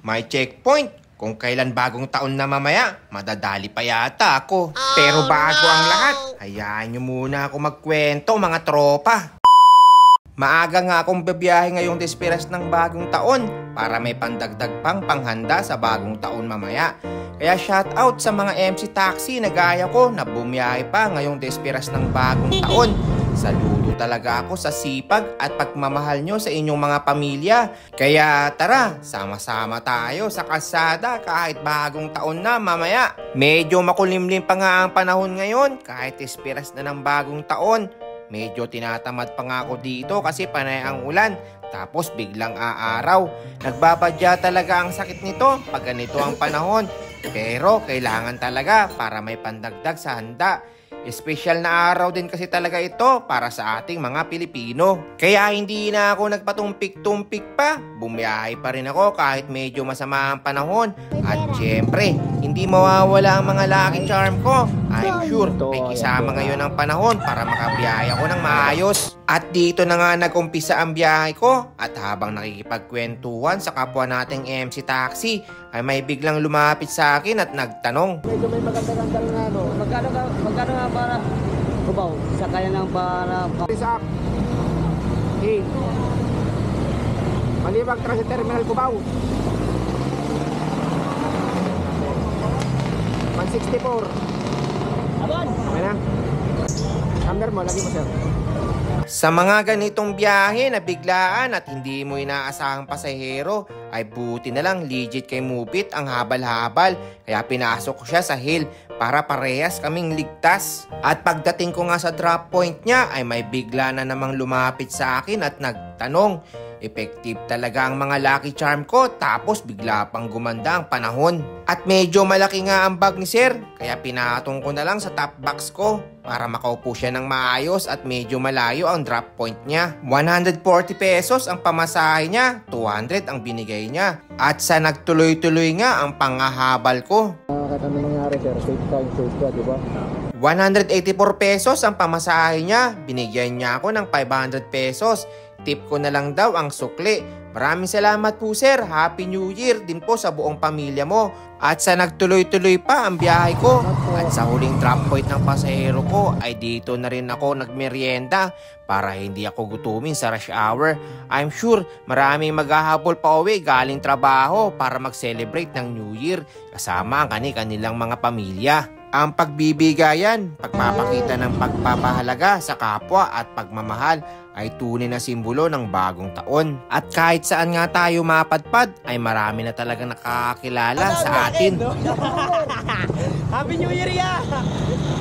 may checkpoint. Kung kailan bagong taon na mamaya, madadali pa yata ako. Pero bago ang lahat, hayaan nyo muna ako magkwento mga tropa. Maaga nga akong bibiyahe ngayong desperas ng bagong taon para may pandagdag pang panghanda sa bagong taon mamaya. Kaya shout out sa mga MC Taxi na gaya ko na bumiyahe pa ngayong desperas ng bagong taon. Saludo talaga ako sa sipag at pagmamahal nyo sa inyong mga pamilya. Kaya tara, sama-sama tayo sa kalsada kahit bagong taon na mamaya. Medyo makulimlim pa nga ang panahon ngayon kahit desperas na ng bagong taon. Medyo tinatamad pa nga ako dito kasi panay ang ulan. Tapos biglang aaraw. Nagbabadya talaga ang sakit nito pag ganito ang panahon. Pero kailangan talaga para may pandagdag sa handa. Espesyal na araw din kasi talaga ito para sa ating mga Pilipino. Kaya hindi na ako nagpatumpik-tumpik pa. Bumiyahe pa rin ako kahit medyo masama ang panahon. At syempre, hindi mawawala ang mga lucky charm ko. I'm sure may kisama ngayon ang panahon para makabiyahe ako ng maayos. At dito na nga nag-umpisa ang biyahe ko. At habang nakikipagkwentuhan sa kapwa nating MC Taxi, ay may biglang lumapit sa akin at nagtanong. Medyo may magandang na ano. Magkano nga para Cubao? Sa kaya ng para... Isak. Hey. Malibag Transit Terminal Cubao. 164. Abon! Okay na. Number mo, lagi mo sir. Sa mga ganitong biyahe na biglaan at hindi mo inaasahang pasahero, ay buti na lang legit kay Mupit ang habal-habal. Kaya pinasok ko siya sa hill para parehas kaming ligtas. At pagdating ko nga sa drop point niya ay may bigla na namang lumapit sa akin at nagtanong. Effective talaga ang mga lucky charm ko tapos bigla pang gumanda ang panahon. At medyo malaki nga ang bag ni sir kaya pinatong ko na lang sa top box ko para makaupo siya ng maayos at medyo malayo ang drop point niya. 140 pesos ang pamasahe niya, 200 ang binigay niya. At sa nagtuloy-tuloy nga ang pangahabal ko. Kahit ano nangyari sir, safe ka, di ba? 184 pesos ang pamasahe niya, binigyan niya ako ng 500 pesos. Tip ko na lang daw ang sukli. Maraming salamat po sir. Happy New Year din po sa buong pamilya mo. At sa nagtuloy-tuloy pa ang biyahe ko. At sa huling drop point ng pasahero ko ay dito na rin ako nagmerienda para hindi ako gutumin sa rush hour. I'm sure maraming maghahabol pa uwi galing trabaho para mag-celebrate ng New Year kasama ang kanilang mga pamilya. Ang pagbibigayan, pagpapakita ng pagpapahalaga sa kapwa at pagmamahal ay tunay na simbolo ng bagong taon. At kahit saan nga tayo mapadpad ay marami na talagang nakakakilala sa atin. Happy New Year ya!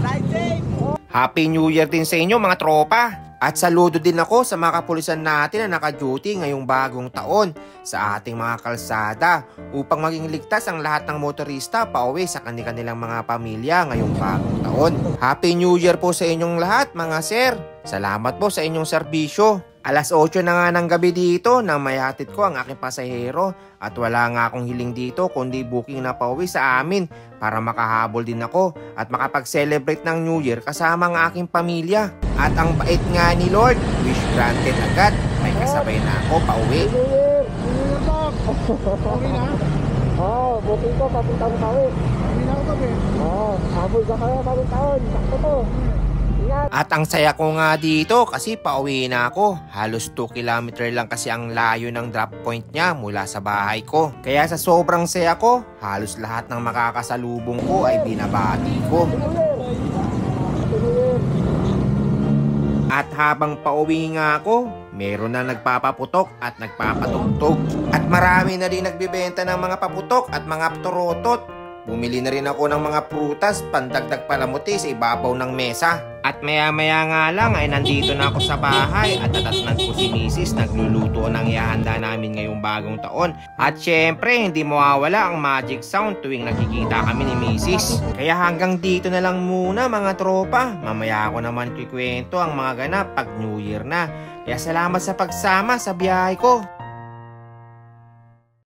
Ride safe! Happy New Year din sa inyo mga tropa! At saludo din ako sa mga kapulisan natin na naka-duty ngayong bagong taon sa ating mga kalsada upang maging ligtas ang lahat ng motorista pauwi sa kanilang mga pamilya ngayong bagong taon. Happy New Year po sa inyong lahat mga sir. Salamat po sa inyong serbisyo. Alas 8 na nga ng gabi dito nang may hatid ko ang aking pasahero at wala nga akong hiling dito kundi booking na pauwi sa amin para makahabol din ako at makapag-celebrate ng New Year kasama ang aking pamilya. At ang bait nga ni Lord, wish granted agad. May kasabay na ako pauwi. Okay na? Oo, booking ko, papuntang taon. Hindi na ako gabi. Oo, habol ka kaya bagong taon. Sakto to. At ang saya ko nga dito kasi pauwi na ako. Halos 2 kilometer lang kasi ang layo ng drop point niya mula sa bahay ko. Kaya sa sobrang saya ko, halos lahat ng makakasalubong ko ay binabati ko. At habang pauwi nga ako, meron na nagpapaputok at nagpapatugtog. At marami na rin nagbibenta ng mga paputok at mga turotot. Bumili na rin ako ng mga prutas, pandagdag palamuti sa ibabaw ng mesa. At maya-maya nga lang ay nandito na ako sa bahay at natatnan ko si Mrs. nagluluto ng ihahanda namin ngayong bagong taon. At syempre, hindi mawawala ang magic sound tuwing nakikita kami ni Mrs. Kaya hanggang dito na lang muna mga tropa. Mamaya ako naman kikwento ang mga ganap pag New Year na. Kaya salamat sa pagsama sa biyahe ko.